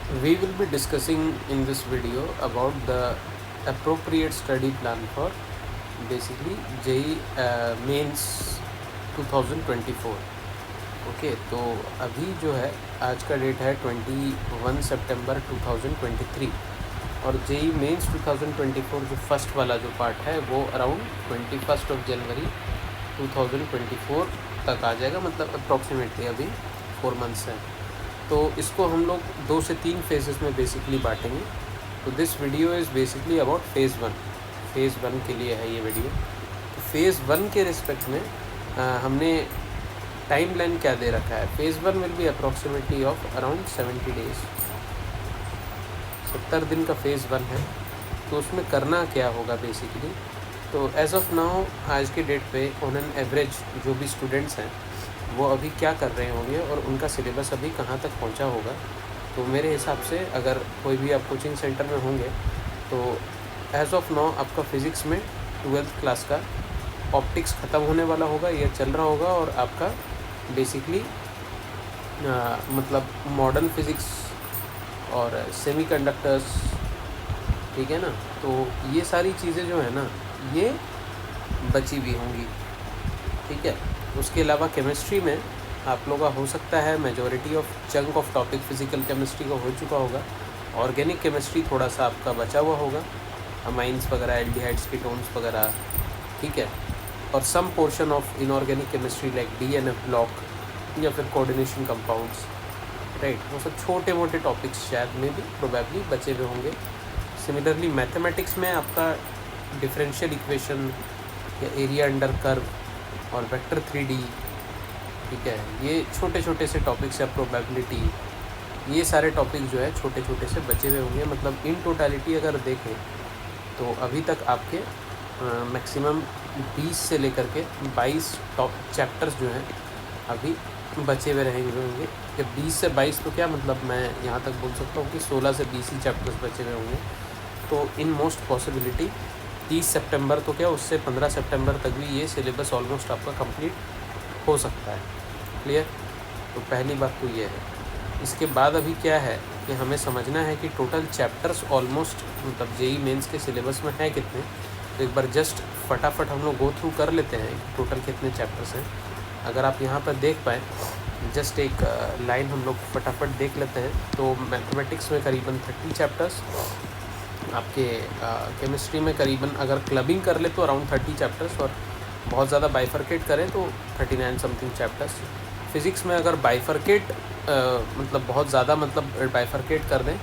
We will be discussing in this video about the appropriate study plan for basically JEE Mains 2024. Okay, तो अभी जो है आज का डेट है 21 सितंबर 2023 और JEE मेंस 2024 जो फर्स्ट वाला जो पार्ट है वो अराउंड 21 जनवरी 2024 तक आ जाएगा, मतलब अप्रॉक्सीमेटली अभी 4 मंथ्स हैं। तो इसको हम लोग 2 से 3 फेजेस में बेसिकली बांटेंगे। तो this video is basically about phase one के लिए है ये वीडियो। तो फेज़ वन के रिस्पेक्ट में हमने टाइम लाइन क्या दे रखा है। Phase one will be approximately of around 70 days, 70 दिन का फेज़ वन है। तो उसमें करना क्या होगा बेसिकली, तो एज़ ऑफ नाउ आज के डेट पे ऑन एन एवरेज जो भी स्टूडेंट्स हैं वो अभी क्या कर रहे होंगे और उनका सिलेबस अभी कहाँ तक पहुँचा होगा। तो मेरे हिसाब से अगर कोई भी आप कोचिंग सेंटर में होंगे तो एज़ ऑफ नाउ आपका फ़िज़िक्स में 12th क्लास का ऑप्टिक्स ख़त्म होने वाला होगा या चल रहा होगा, और आपका बेसिकली मतलब मॉडर्न फिज़िक्स और सेमीकंडक्टर्स, ठीक है ना। तो ये सारी चीज़ें जो है ना ये बची हुई होंगी, ठीक है। उसके अलावा केमिस्ट्री में आप लोगों का हो सकता है majority of chunk of topic physical chemistry का हो चुका होगा। ऑर्गेनिक केमिस्ट्री थोड़ा सा आपका बचा हुआ होगा, अमाइंस वगैरह, एल्डिहाइड्स, कीटोन्स वगैरह, ठीक है। और some portion of inorganic chemistry like DNF block या फिर कोऑर्डिनेशन कंपाउंड्स, राइट। वो सब छोटे मोटे टॉपिक्स शायद में भी प्रोबेबली बचे हुए होंगे। सिमिलरली मैथमेटिक्स में आपका डिफरेंशियल इक्वेशन या एरिया अंडर कर्व और वेक्टर 3D, ठीक है, ये छोटे छोटे से टॉपिक्स या प्रोबेबिलिटी, ये सारे टॉपिक जो है छोटे छोटे से बचे हुए होंगे। मतलब इन टोटलिटी अगर देखें तो अभी तक आपके मैक्सिमम 20 से लेकर के 22 टॉप चैप्टर्स जो हैं अभी बचे हुए रहेंगे होंगे। जब 20 से 22 तो क्या मतलब, मैं यहाँ तक बोल सकता हूँ कि 16 से 20 ही चैप्टर्स बचे हुए होंगे। तो इन मोस्ट पॉसिबिलिटी 30 सितंबर तो क्या, उससे 15 सितंबर तक भी ये सिलेबस ऑलमोस्ट आपका कंप्लीट हो सकता है। क्लियर। तो पहली बात तो ये है। इसके बाद अभी क्या है कि हमें समझना है कि टोटल चैप्टर्स ऑलमोस्ट मतलब JEE मेंस के सिलेबस में है कितने। तो एक बार जस्ट फटाफट हम लोग गो थ्रू कर लेते हैं टोटल कितने चैप्टर्स हैं। अगर आप यहाँ पर देख पाएँ, जस्ट एक लाइन हम लोग फटाफट देख लेते हैं। तो मैथमेटिक्स में करीबन 30 चैप्टर्स, आपके केमिस्ट्री में करीबन अगर क्लबिंग कर ले तो अराउंड 30 चैप्टर्स, और बहुत ज़्यादा बाइफरकेट करें तो 39 समथिंग चैप्टर्स। फिज़िक्स में अगर बाइफरकेट मतलब बहुत ज़्यादा मतलब बाइफरकेट कर दें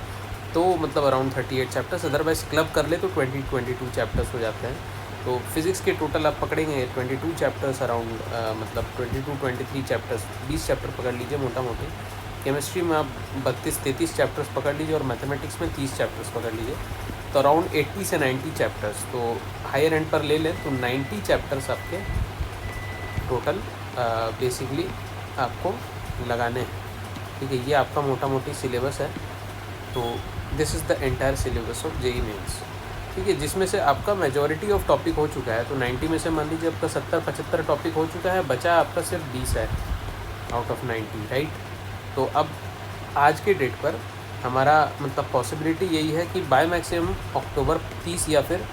तो मतलब अराउंड 38 चैप्टर्स, अदरवाइज़ क्लब कर ले तो 22 चैप्टर्स हो जाते हैं। तो फिज़िक्स के टोटल आप पकड़ेंगे 22 चैप्टर्स अराउंड, मतलब 22-23 चैप्टर्स, 20 चैप्टर पकड़ लीजिए मोटा मोटी। केमिस्ट्री में आप 32-33 चैप्टर्स पकड़ लीजिए और मैथमेटिक्स में 30 चैप्टर्स पकड़ लीजिए, तो अराउंड 80 से 90 चैप्टर्स। तो हायर एंड पर ले लें तो 90 चैप्टर्स आपके टोटल बेसिकली आपको लगाने हैं, ठीक है। ये आपका मोटा मोटी सिलेबस है। तो this is the entire syllabus of JEE mains, ठीक है, जिसमें से आपका मेजॉरिटी ऑफ टॉपिक हो चुका है। तो 90 में से मान लीजिए आपका 70-75 टॉपिक हो चुका है, बचा आपका सिर्फ 20 है आउट ऑफ 90, राइट। तो अब आज के डेट पर हमारा मतलब पॉसिबिलिटी यही है कि बाय मैक्सिमम अक्टूबर 30 या फिर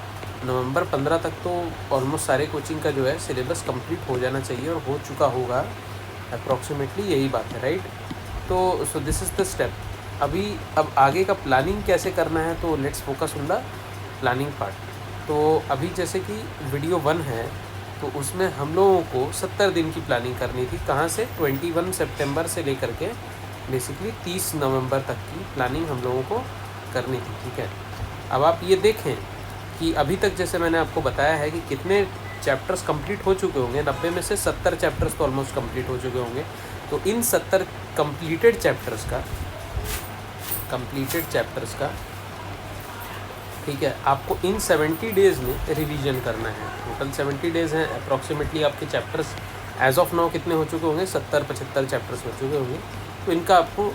नवंबर 15 तक तो ऑलमोस्ट सारे कोचिंग का जो है सिलेबस कंप्लीट हो जाना चाहिए, और हो चुका होगा अप्रॉक्सीमेटली, यही बात है, राइट। तो so this is the step. अभी अब आगे का प्लानिंग कैसे करना है, तो let's focus on the planning part. तो अभी जैसे कि वीडियो 1 है तो उसमें हम लोगों को 70 दिन की प्लानिंग करनी थी। कहाँ से, 21 सितंबर से लेकर के बेसिकली 30 नवंबर तक की प्लानिंग हम लोगों को करनी थी, ठीक है। अब आप ये देखें कि अभी तक जैसे मैंने आपको बताया है कि कितने चैप्टर्स कंप्लीट हो चुके होंगे। 90 में से 70 चैप्टर्स तो ऑलमोस्ट कंप्लीट हो चुके होंगे। तो इन 70 कंप्लीटेड चैप्टर्स का ठीक है, आपको इन 70 डेज़ में रिवीजन करना है। टोटल 70 डेज़ हैं अप्रॉक्सीमेटली। आपके चैप्टर्स एज़ ऑफ नाउ कितने हो चुके होंगे, 70-75 चैप्टर्स हो चुके होंगे। तो इनका आपको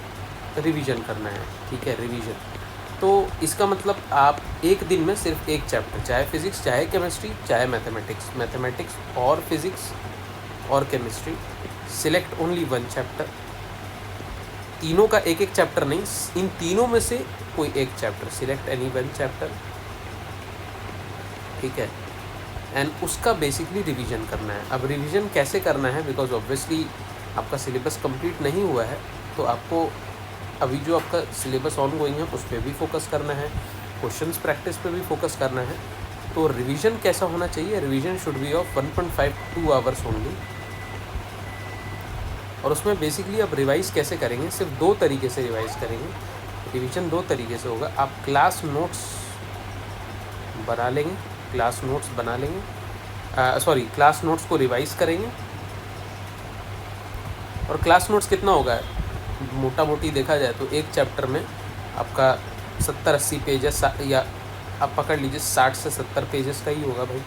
रिवीजन करना है, ठीक है, रिवीजन। तो इसका मतलब आप एक दिन में सिर्फ एक चैप्टर, चाहे फिज़िक्स, चाहे केमिस्ट्री, चाहे मैथमेटिक्स और फिज़िक्स और केमिस्ट्री, सिलेक्ट ओनली 1 चैप्टर, तीनों का एक एक चैप्टर नहीं, इन तीनों में से कोई एक chapter, select any one chapter, ठीक है, एंड उसका बेसिकली रिवीजन करना है। अब रिवीजन कैसे करना है, बिकॉज ऑब्वियसली आपका सिलेबस कंप्लीट नहीं हुआ है, तो आपको अभी जो आपका सिलेबस ऑन गोइंग है उस पर भी फोकस करना है, क्वेश्चंस प्रैक्टिस पे भी फोकस करना है। तो रिवीजन कैसा होना चाहिए, revision should be of 1.5 to 2 hours only. और उसमें बेसिकली आप रिवाइज़ कैसे करेंगे, सिर्फ 2 तरीके से रिवाइज़ करेंगे। रिवीजन 2 तरीके से होगा, आप क्लास नोट्स बना लेंगे, क्लास नोट्स बना लेंगे, क्लास नोट्स को रिवाइज़ करेंगे। और क्लास नोट्स कितना होगा, मोटा मोटी देखा जाए तो एक चैप्टर में आपका 70-80 पेजेस, या आप पकड़ लीजिए 60 से 70 पेजेस का ही होगा भाई।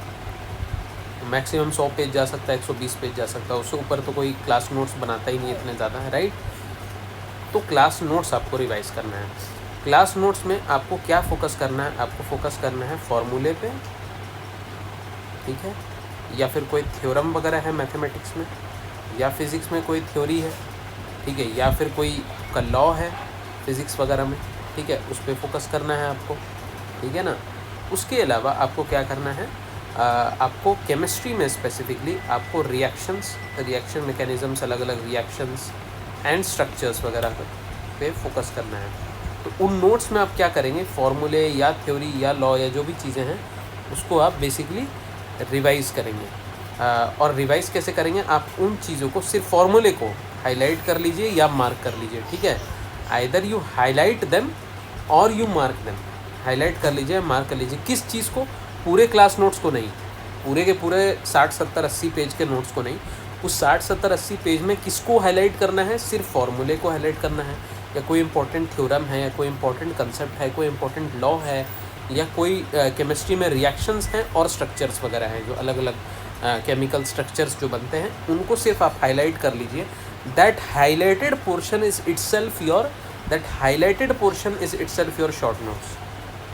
मैक्सिमम 100 पेज जा सकता है, 120 पेज जा सकता है, उससे ऊपर तो कोई क्लास नोट्स बनाता ही नहीं इतने ज़्यादा है, राइट। तो क्लास नोट्स आपको रिवाइज़ करना है। क्लास नोट्स में आपको क्या फोकस करना है, आपको फोकस करना है फॉर्मूले पे, ठीक है, या फिर कोई थ्योरम वगैरह है मैथमेटिक्स में, या फिज़िक्स में कोई थ्योरी है, ठीक है, या फिर कोई का लॉ है फिज़िक्स वगैरह में, ठीक है, उस पर फोकस करना है आपको, ठीक है ना। उसके अलावा आपको क्या करना है, आपको केमिस्ट्री में स्पेसिफिकली आपको रिएक्शन मैकेनिज़म्स, अलग अलग रिएक्शंस एंड स्ट्रक्चर्स वगैरह पे फोकस करना है। तो उन नोट्स में आप क्या करेंगे, फॉर्मूले या थ्योरी या लॉ या जो भी चीज़ें हैं उसको आप बेसिकली रिवाइज़ करेंगे। और रिवाइज़ कैसे करेंगे, आप उन चीज़ों को, सिर्फ फॉर्मूले को हाईलाइट कर लीजिए या मार्क कर लीजिए, ठीक है। आइदर यू हाईलाइट देम और यू मार्क देम, हाईलाइट कर लीजिए, मार्क कर लीजिए। किस चीज़ को, पूरे क्लास नोट्स को नहीं, पूरे के पूरे 60, 70, 80 पेज के नोट्स को नहीं, उस 60, 70, 80 पेज में किसको हाईलाइट करना है, सिर्फ फॉर्मूले को हाईलाइट करना है, या कोई इंपॉर्टेंट थ्योरम है, या कोई इंपॉर्टेंट कंसेप्ट है, कोई इंपॉर्टेंट लॉ है, या कोई केमिस्ट्री में रिएक्शंस हैं और स्ट्रक्चर्स वगैरह हैं, जो अलग अलग केमिकल स्ट्रक्चर्स जो बनते हैं, उनको सिर्फ आप हाईलाइट कर लीजिए। That highlighted portion is itself your short notes.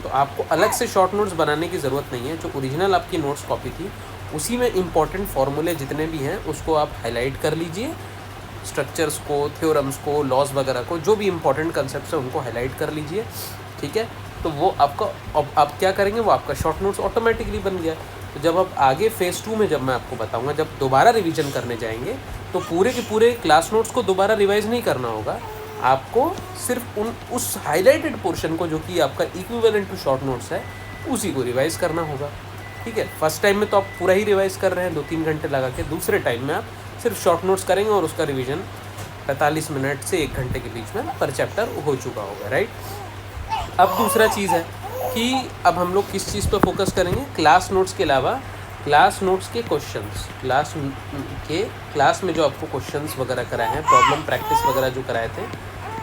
तो आपको अलग से शॉर्ट नोट्स बनाने की ज़रूरत नहीं है। जो ओरिजिनल आपकी नोट्स कॉपी थी उसी में इंपॉर्टेंट फार्मूले जितने भी हैं उसको आप हाईलाइट कर लीजिए, स्ट्रक्चर्स को, थ्योरम्स को, लॉज वगैरह को, जो भी इंपॉर्टेंट कंसेप्ट्स हैं उनको हाईलाइट कर लीजिए, ठीक है। तो वो आपका, अब आप क्या करेंगे, वो आपका शॉर्ट नोट्स ऑटोमेटिकली बन गया। तो जब आप आगे फ़ेज़ 2 में, जब मैं आपको बताऊंगा, जब दोबारा रिवीजन करने जाएंगे, तो पूरे के पूरे क्लास नोट्स को दोबारा रिवाइज़ नहीं करना होगा, आपको सिर्फ उस हाईलाइटेड पोर्शन को, जो कि आपका इक्विवेलेंट टू शॉर्ट नोट्स है, उसी को रिवाइज़ करना होगा, ठीक है। फर्स्ट टाइम में तो आप पूरा ही रिवाइज़ कर रहे हैं 2-3 घंटे लगा के, दूसरे टाइम में आप सिर्फ शॉर्ट नोट्स करेंगे और उसका रिवीजन 45 मिनट से 1 घंटे के बीच में पर चैप्टर हो चुका होगा, राइट। अब दूसरा चीज़ है कि अब हम लोग किस चीज़ पर फोकस करेंगे, क्लास नोट्स के अलावा क्लास नोट्स के क्वेश्चंस, क्लास में जो आपको क्वेश्चंस वगैरह कराए हैं, प्रॉब्लम प्रैक्टिस वगैरह जो कराए थे,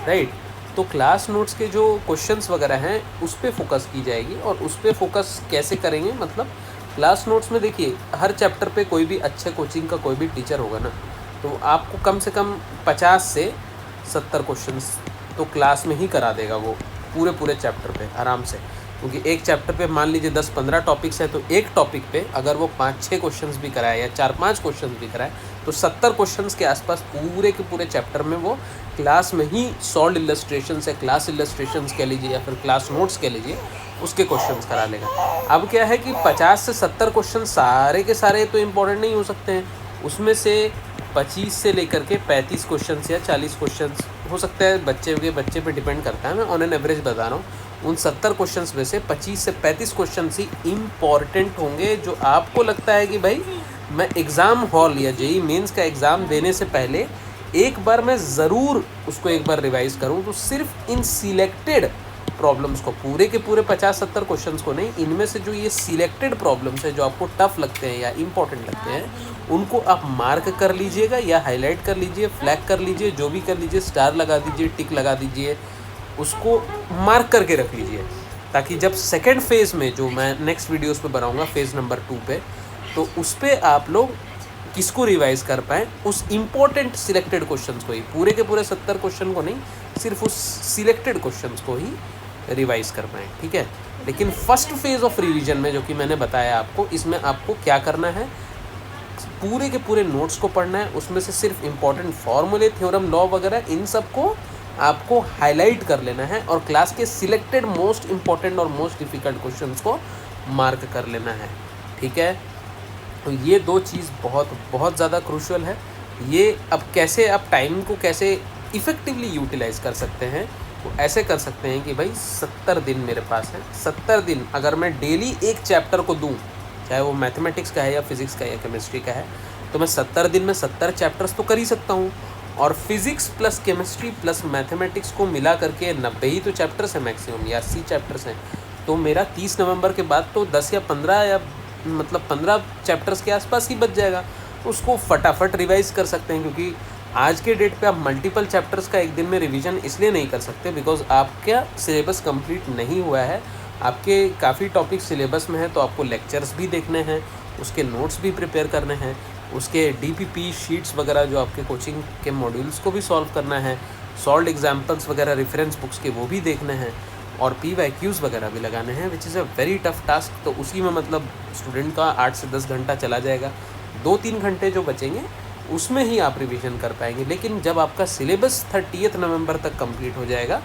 राइट। तो क्लास नोट्स के जो क्वेश्चंस वगैरह हैं उस पर फोकस की जाएगी। और उस पर फोकस कैसे करेंगे, मतलब क्लास नोट्स में देखिए, हर चैप्टर पे कोई भी अच्छे कोचिंग का कोई भी टीचर होगा ना, तो आपको कम से कम 50 से 70 क्वेश्चंस तो क्लास में ही करा देगा वो, पूरे चैप्टर पे आराम से। क्योंकि एक चैप्टर पे मान लीजिए 10-15 टॉपिक्स है, तो एक टॉपिक पे अगर वो 5-6 क्वेश्चंस भी कराए या 4-5 क्वेश्चंस भी कराए, तो 70 क्वेश्चंस के आसपास पूरे के पूरे चैप्टर में वो क्लास में ही सॉल्व इलस्ट्रेशंस या क्लास इलस्ट्रेशंस कह लीजिए या फिर क्लास नोट्स कह लीजिए, उसके क्वेश्चंस करा लेगा। अब क्या है कि 50 से 70 क्वेश्चन सारे के सारे तो इम्पोर्टेंट नहीं हो सकते हैं, उसमें से 25 से लेकर के 35 क्वेश्चन या 40 क्वेश्चन हो सकता है, बच्चे पे डिपेंड करता है, मैं ऑन एन एवरेज बता रहा हूँ। उन 70 क्वेश्चंस में से 25 से 35 क्वेश्चन ही इम्पॉर्टेंट होंगे, जो आपको लगता है कि भाई मैं एग्ज़ाम हॉल या जेईई मेंस का एग्ज़ाम देने से पहले एक बार मैं ज़रूर उसको एक बार रिवाइज़ करूँ। तो सिर्फ इन सिलेक्टेड प्रॉब्लम्स को, पूरे के पूरे 50-70 क्वेश्चंस को नहीं, इनमें से जो ये सिलेक्टेड प्रॉब्लम्स है जो आपको टफ लगते हैं या इम्पॉर्टेंट लगते हैं, उनको आप मार्क कर लीजिएगा या हाईलाइट कर लीजिए, फ्लैग कर लीजिए, जो भी कर लीजिए, स्टार लगा दीजिए, टिक लगा दीजिए, उसको मार्क करके रख लीजिए, ताकि जब सेकेंड फेज़ में, जो मैं नेक्स्ट वीडियोस पे बनाऊंगा फेज़ नंबर 2 पे, तो उस पर आप लोग किसको रिवाइज़ कर पाएँ, उस इम्पोर्टेंट सिलेक्टेड क्वेश्चंस को ही, पूरे के पूरे 70 क्वेश्चन को नहीं, सिर्फ उस सिलेक्टेड क्वेश्चंस को ही रिवाइज़ कर पाएँ, ठीक है। लेकिन फर्स्ट फेज़ ऑफ रिवीजन में, जो कि मैंने बताया आपको, इसमें आपको क्या करना है, पूरे के पूरे नोट्स को पढ़ना है, उसमें से सिर्फ इम्पॉर्टेंट फार्मूले, थ्योरम, लॉ वगैरह, इन सब को आपको हाईलाइट कर लेना है और क्लास के सिलेक्टेड मोस्ट इम्पॉर्टेंट और मोस्ट डिफ़िकल्ट क्वेश्चंस को मार्क कर लेना है, ठीक है। तो ये दो चीज़ बहुत ज़्यादा क्रूशियल है। ये अब कैसे आप टाइम को कैसे इफ़ेक्टिवली यूटिलाइज़ कर सकते हैं, तो ऐसे कर सकते हैं कि भाई 70 दिन मेरे पास है, 70 दिन अगर मैं डेली एक चैप्टर को दूं, चाहे वो मैथमेटिक्स का है या फिज़िक्स का है या केमिस्ट्री का है, तो मैं 70 दिन में 70 चैप्टर्स तो कर ही सकता हूँ। और physics plus chemistry plus mathematics को मिला करके 90 ही तो चैप्टर्स हैं मैक्सिमम, या 80 चैप्टर्स हैं। तो मेरा 30 नवंबर के बाद तो 10 या 15 या मतलब 15 चैप्टर्स के आसपास ही बच जाएगा। उसको फटाफट रिवाइज़ कर सकते हैं, क्योंकि आज के डेट पे आप मल्टीपल चैप्टर्स का एक दिन में रिवीजन इसलिए नहीं कर सकते बिकॉज आपका सिलेबस कंप्लीट नहीं हुआ है। आपके काफ़ी टॉपिक सिलेबस में है, तो आपको लेक्चर्स भी देखने हैं, उसके नोट्स भी प्रिपेयर करने हैं, उसके डीपीपी शीट्स वगैरह जो आपके कोचिंग के मॉड्यूल्स को भी सॉल्व करना है, सॉल्व्ड एग्जाम्पल्स वगैरह रेफरेंस बुक्स के वो भी देखने हैं, और PYQs वगैरह भी लगाने हैं, which is a very tough task. तो उसी में मतलब स्टूडेंट का 8 से 10 घंटा चला जाएगा। 2-3 घंटे जो बचेंगे उसमें ही आप रिवीजन कर पाएंगे। लेकिन जब आपका सिलेबस 30 नवंबर तक कंप्लीट हो जाएगा,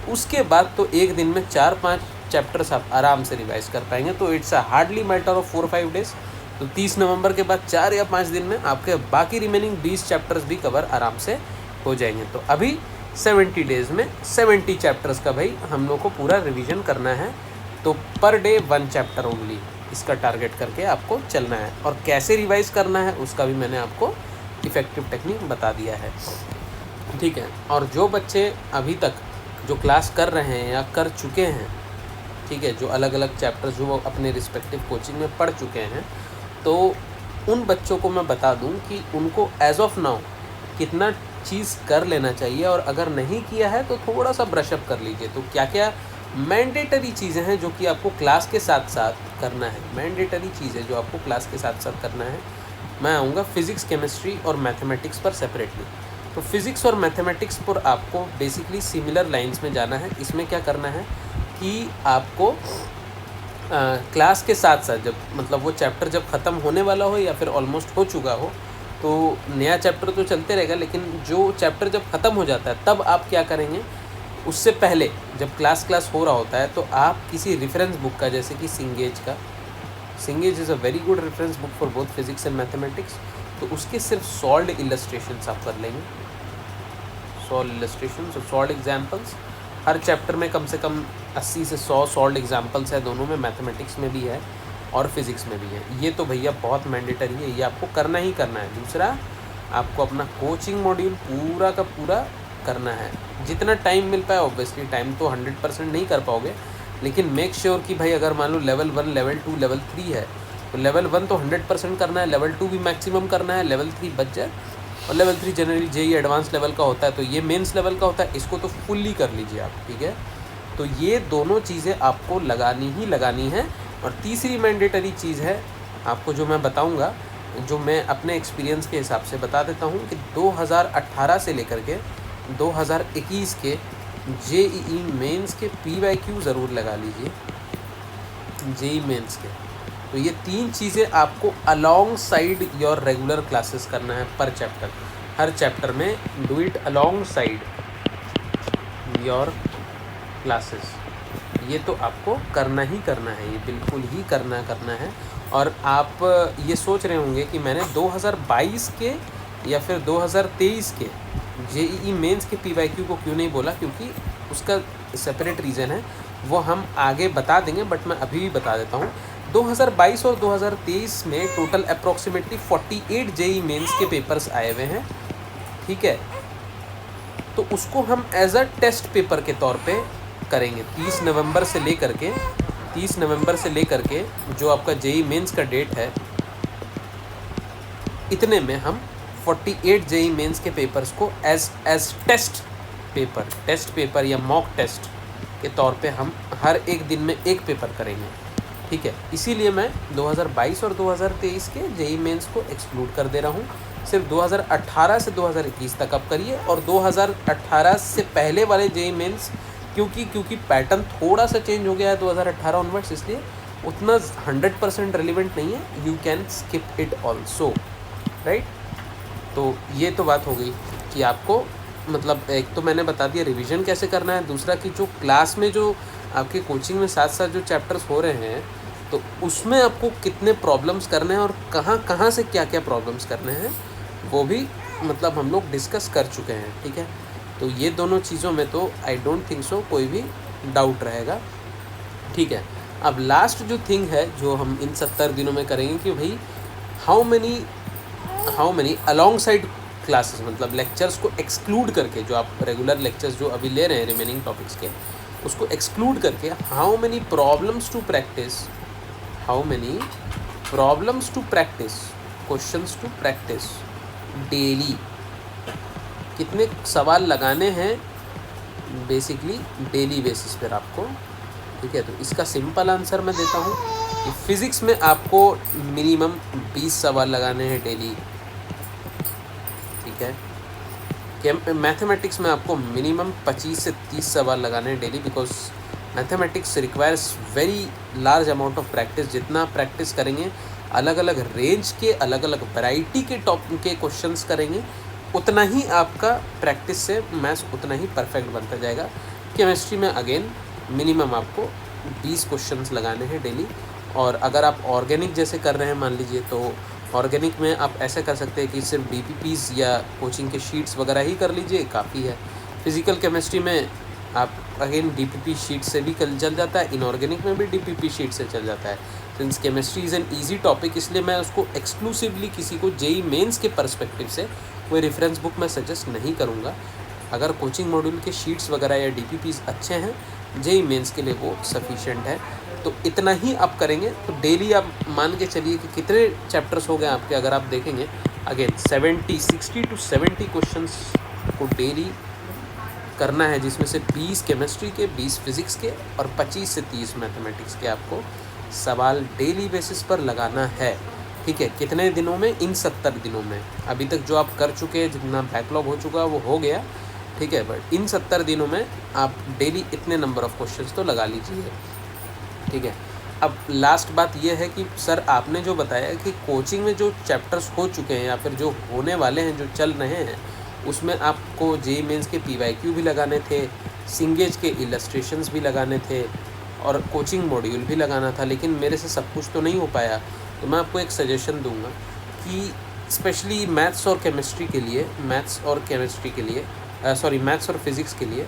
उसके बाद तो एक दिन में 4-5 चैप्टर्स आप आराम से रिवाइज कर पाएंगे। तो it's a hardly matter of 4-5 days. तो 30 नवंबर के बाद 4 या 5 दिन में आपके बाकी रिमेनिंग 20 चैप्टर्स भी कवर आराम से हो जाएंगे। तो अभी 70 डेज़ में 70 चैप्टर्स का भाई हम लोग को पूरा रिवीजन करना है। तो पर डे 1 चैप्टर ओनली, इसका टारगेट करके आपको चलना है। और कैसे रिवाइज करना है उसका भी मैंने आपको इफ़ेक्टिव टेक्निक बता दिया है, ठीक है। और जो बच्चे अभी तक जो क्लास कर रहे हैं या कर चुके हैं, ठीक है, जो अलग अलग चैप्टर्स जो वो अपने रिस्पेक्टिव कोचिंग में पढ़ चुके हैं, तो उन बच्चों को मैं बता दूं कि उनको एज ऑफ नाउ कितना चीज़ कर लेना चाहिए, और अगर नहीं किया है तो थोड़ा सा ब्रशअप कर लीजिए। तो क्या क्या मैंडेटरी चीज़ें हैं जो कि आपको क्लास के साथ साथ करना है, मैंडेटरी चीज़ें जो आपको क्लास के साथ साथ करना है। मैं आऊँगा फिज़िक्स, केमिस्ट्री और मैथमेटिक्स पर सेपरेटली। तो फिज़िक्स और मैथमेटिक्स पर आपको बेसिकली सिमिलर लाइंस में जाना है। इसमें क्या करना है कि आपको क्लास के साथ साथ जब मतलब वो चैप्टर जब ख़त्म होने वाला हो या फिर ऑलमोस्ट हो चुका हो, तो नया चैप्टर तो चलते रहेगा, लेकिन जो चैप्टर जब ख़त्म हो जाता है तब आप क्या करेंगे, उससे पहले जब क्लास हो रहा होता है तो आप किसी रेफरेंस बुक का, जैसे कि सिंगेज का, Cengage is a very good reference book for both physics and mathematics, तो उसके सिर्फ सॉल्व्ड इलस्ट्रेशंस आप कर लेंगे, सॉल्व्ड इलस्ट्रेशंस और सॉल्व्ड एग्जाम्पल्स। हर चैप्टर में कम से कम 80 से 100 सॉल्व्ड एग्जाम्पल्स है, दोनों में, मैथमेटिक्स में भी है और फिज़िक्स में भी है। ये तो भैया बहुत मैंडेटरी है, ये आपको करना ही करना है। दूसरा, आपको अपना कोचिंग मॉड्यूल पूरा का पूरा करना है, जितना टाइम मिल पाए। ऑब्वियसली टाइम तो 100% नहीं कर पाओगे, लेकिन मेक श्योर कि भाई अगर मान लो लेवल 1, लेवल 2, लेवल 3 है, तो लेवल 1 तो 100% करना है, लेवल 2 भी मैक्सिमम करना है, लेवल 3 बच जाए। और level 3 generally JEE advance level का होता है, तो ये मेंस लेवल का होता है, इसको तो फुल्ली कर लीजिए आप, ठीक है। तो ये दोनों चीज़ें आपको लगानी है। और तीसरी मैंडेटरी चीज़ है आपको, जो मैं बताऊंगा, जो मैं अपने एक्सपीरियंस के हिसाब से बता देता हूँ, कि 2018 से लेकर के 2021 के जेईई मेंस के PYQ ज़रूर लगा लीजिए, जेईई मेंस के। तो ये 3 चीज़ें आपको along side your regular classes करना है पर चैप्टर। हर चैप्टर में do it along side your classes. ये तो आपको करना ही करना है, ये बिल्कुल ही करना है। और आप ये सोच रहे होंगे कि मैंने 2022 के या फिर 2023 के जेईई मेंस के PYQ को क्यों नहीं बोला, क्योंकि उसका सेपरेट रीज़न है, वो हम आगे बता देंगे, बट मैं अभी भी बता देता हूँ। 2022 और 2023 में टोटल अप्रॉक्सीमेटली 48 जेईई मेंस के पेपर्स आए हुए हैं, ठीक है। तो उसको हम एज अ टेस्ट पेपर के तौर पे करेंगे। 30 नवंबर से लेकर के जो आपका जेईई मेंस का डेट है, इतने में हम 48 जेईई मेंस के पेपर्स को एज टेस्ट पेपर या मॉक टेस्ट के तौर पे हम हर एक दिन में एक पेपर करेंगे, ठीक है। इसीलिए मैं 2022 और 2023 के जेईई मेंस को एक्सक्लूड कर दे रहा हूँ। सिर्फ 2018 से 2021 तक आप करिए, और 2018 से पहले वाले जेईई मेंस, क्योंकि पैटर्न थोड़ा सा चेंज हो गया है 2018 ऑनवर्ड्स, इसलिए उतना 100% रेलिवेंट नहीं है। You can skip it also, right. तो ये तो बात हो गई कि आपको मतलब एक तो मैंने बता दिया रिवीजन कैसे करना है, दूसरा कि जो क्लास में जो आपके कोचिंग में साथ साथ जो चैप्टर्स हो रहे हैं तो उसमें आपको कितने प्रॉब्लम्स करने हैं और कहाँ कहाँ से क्या क्या प्रॉब्लम्स करने हैं वो भी मतलब हम लोग डिस्कस कर चुके हैं, ठीक है। तो ये दोनों चीज़ों में तो आई डोंट थिंक सो कोई भी डाउट रहेगा, ठीक है। अब लास्ट जो थिंग है जो हम इन 70 दिनों में करेंगे कि भाई how many along side classes, मतलब लेक्चर्स को एक्सक्लूड करके, जो आप रेगुलर लेक्चर्स जो अभी ले रहे हैं रिमेनिंग टॉपिक्स के, उसको एक्सक्लूड करके how many problems to practise, questions to practise daily, कितने सवाल लगाने हैं बेसिकली डेली बेसिस पर आपको, ठीक है। तो इसका सिंपल आंसर मैं देता हूँ कि फिज़िक्स में आपको मिनिमम 20 सवाल लगाने हैं डेली, ठीक है। मैथमेटिक्स में आपको मिनिमम 25 से 30 सवाल लगाने हैं daily, because mathematics requires very large amount of practice. जितना प्रैक्टिस करेंगे, अलग अलग रेंज के, अलग अलग वैरायटी के टॉपिक के क्वेश्चंस करेंगे, उतना ही आपका प्रैक्टिस से मैथ्स उतना ही परफेक्ट बनता जाएगा। केमिस्ट्री में अगेन मिनिमम आपको 20 क्वेश्चंस लगाने हैं डेली। और अगर आप ऑर्गेनिक जैसे कर रहे हैं मान लीजिए, तो ऑर्गेनिक में आप ऐसे कर सकते हैं कि सिर्फ DPPs या कोचिंग के शीट्स वगैरह ही कर लीजिए, काफ़ी है। फिज़िकल केमिस्ट्री में आप अगेन DPP शीट से भी चल जाता है, इनऑर्गेनिक में भी DPP शीट से चल जाता है। Since chemistry is an easy topic, इसलिए मैं उसको एक्सक्लूसिवली किसी को JEE मेंस के पर्सपेक्टिव से कोई रेफरेंस बुक मैं सजेस्ट नहीं करूँगा। अगर कोचिंग मॉड्यूल के शीट्स वगैरह या DPPs अच्छे हैं, JEE मेंस के लिए वो सफिशेंट है। तो इतना ही आप करेंगे तो डेली आप मान के चलिए कि कितने चैप्टर्स हो गए आपके, अगर आप देखेंगे अगेन 60 to 70 क्वेश्चंस को डेली करना है, जिसमें से 20 केमिस्ट्री के, 20 फिज़िक्स के और 25 से 30 मैथमेटिक्स के आपको सवाल डेली बेसिस पर लगाना है, ठीक है। कितने दिनों में? इन 70 दिनों में। अभी तक जो आप कर चुके हैं, जितना बैकलॉग हो चुका वो हो गया, ठीक है। बट इन 70 दिनों में आप डेली इतने नंबर ऑफ़ क्वेश्चंस तो लगा लीजिए, ठीक है। अब लास्ट बात यह है कि सर आपने जो बताया कि कोचिंग में जो चैप्टर्स हो चुके हैं या फिर जो होने वाले हैं, जो चल रहे हैं, उसमें आपको JEE मेंस के PYQ भी लगाने थे, सिंगेज के इलस्ट्रेशंस भी लगाने थे और कोचिंग मॉड्यूल भी लगाना था, लेकिन मेरे से सब कुछ तो नहीं हो पाया। तो मैं आपको एक सजेशन दूंगा कि स्पेशली मैथ्स और फिज़िक्स के लिए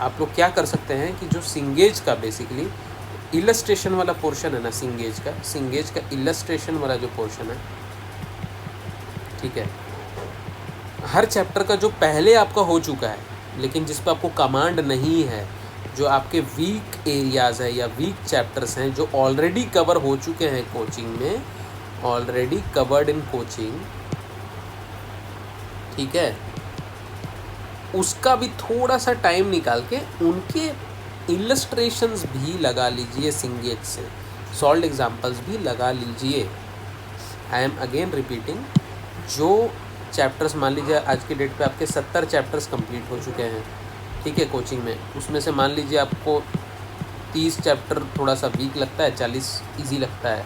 आप लोग क्या कर सकते हैं कि जो सिंगेज का बेसिकली इलस्ट्रेशन वाला पोर्शन है ना, सिंगेज का इलस्ट्रेशन वाला जो पोर्शन है, ठीक है, हर चैप्टर का जो पहले आपका हो चुका है लेकिन जिस पर आपको कमांड नहीं है, जो आपके वीक एरियाज़ है या वीक चैप्टर्स हैं जो ऑलरेडी कवर हो चुके हैं कोचिंग में, ऑलरेडी कवर्ड इन कोचिंग, ठीक है, उसका भी थोड़ा सा टाइम निकाल के उनके इलस्ट्रेशंस भी लगा लीजिए, सिंगेज से सॉल्व एग्जाम्पल्स भी लगा लीजिए। आई एम अगेन रिपीटिंग, जो चैप्टर्स मान लीजिए आज के डेट पे आपके 70 चैप्टर्स कंप्लीट हो चुके हैं, ठीक है, कोचिंग में, उसमें से मान लीजिए आपको 30 चैप्टर थोड़ा सा वीक लगता है, 40 इजी लगता है,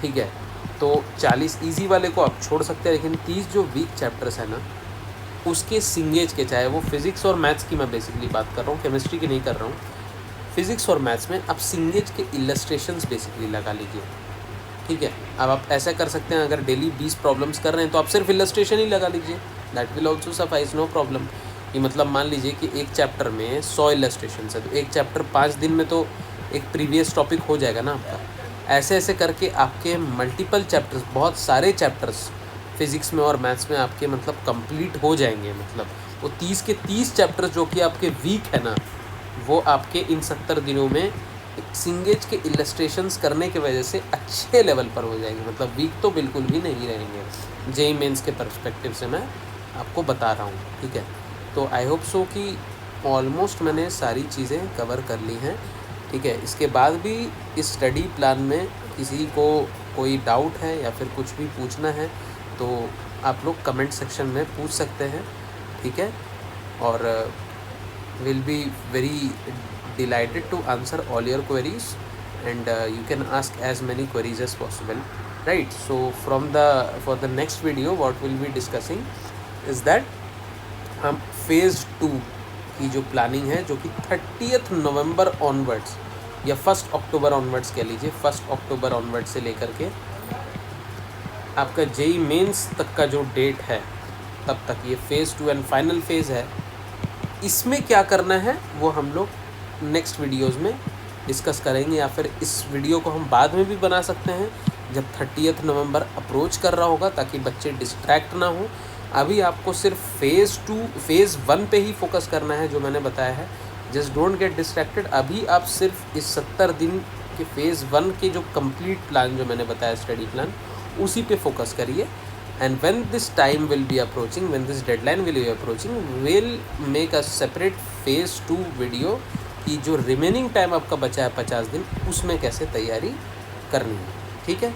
ठीक है। तो 40 इजी वाले को आप छोड़ सकते हैं, लेकिन 30 जो वीक चैप्टर्स है ना, उसके सिंगेज के, चाहे वो फिज़िक्स और मैथ्स की मैं बेसिकली बात कर रहा हूँ, केमिस्ट्री की नहीं कर रहा हूँ, फिज़िक्स और मैथ्स में आप सिंगेज के इलस्ट्रेशंस बेसिकली लगा लीजिए, ठीक है। अब आप ऐसा कर सकते हैं, अगर डेली 20 प्रॉब्लम्स कर रहे हैं तो आप सिर्फ इलस्ट्रेशन ही लगा लीजिए, that will also suffice, no problem. कि मतलब मान लीजिए कि एक चैप्टर में 100 इलस्ट्रेशन है, तो एक चैप्टर 5 दिन में तो एक प्रीवियस टॉपिक हो जाएगा ना आपका। ऐसे ऐसे करके आपके मल्टीपल चैप्टर्स, बहुत सारे चैप्टर्स फिज़िक्स में और मैथ्स में आपके मतलब कंप्लीट हो जाएंगे। मतलब वो 30 के 30 चैप्टर्स जो कि आपके वीक है ना, वो आपके इन 70 दिनों में सिंगेज के इलस्ट्रेशंस करने की वजह से अच्छे लेवल पर हो जाएंगे। मतलब वीक तो बिल्कुल भी नहीं रहेंगे, JEE मेंस के पर्सपेक्टिव से मैं आपको बता रहा हूँ, ठीक है। तो आई होप सो कि ऑलमोस्ट मैंने सारी चीज़ें कवर कर ली हैं, ठीक है। इसके बाद भी इस स्टडी प्लान में किसी को कोई डाउट है या फिर कुछ भी पूछना है तो आप लोग कमेंट सेक्शन में पूछ सकते हैं, ठीक है। और will be very delighted to answer all your queries, and you can ask as many queries as possible, right? So for the next video what we'll be discussing is that हम phase 2 की जो planning है, जो कि 30 नवंबर onwards या 1 अक्टूबर onwards कह लीजिए, 1 अक्टूबर onward से लेकर के आपका जेई मेंस तक का जो डेट है तब तक ये फ़ेज़ 2 एंड फाइनल फेज़ है। इसमें क्या करना है वो हम लोग नेक्स्ट वीडियोज़ में डिस्कस करेंगे, या फिर इस वीडियो को हम बाद में भी बना सकते हैं जब 30 नवंबर अप्रोच कर रहा होगा, ताकि बच्चे डिस्ट्रैक्ट ना हो। अभी आपको सिर्फ फ़ेज़ 1 पे ही फोकस करना है, जो मैंने बताया है। Just don't get distracted. अभी आप सिर्फ इस 70 दिन के फ़ेज़ 1 के जो कंप्लीट प्लान जो मैंने बताया, स्टडी प्लान, उसी पे फोकस करिए। And when this time will be approaching, when this deadline will be approaching, will make a separate phase 2 video कि जो रिमेनिंग टाइम आपका बचा है 50 दिन, उसमें कैसे तैयारी करनी है। ठीक है।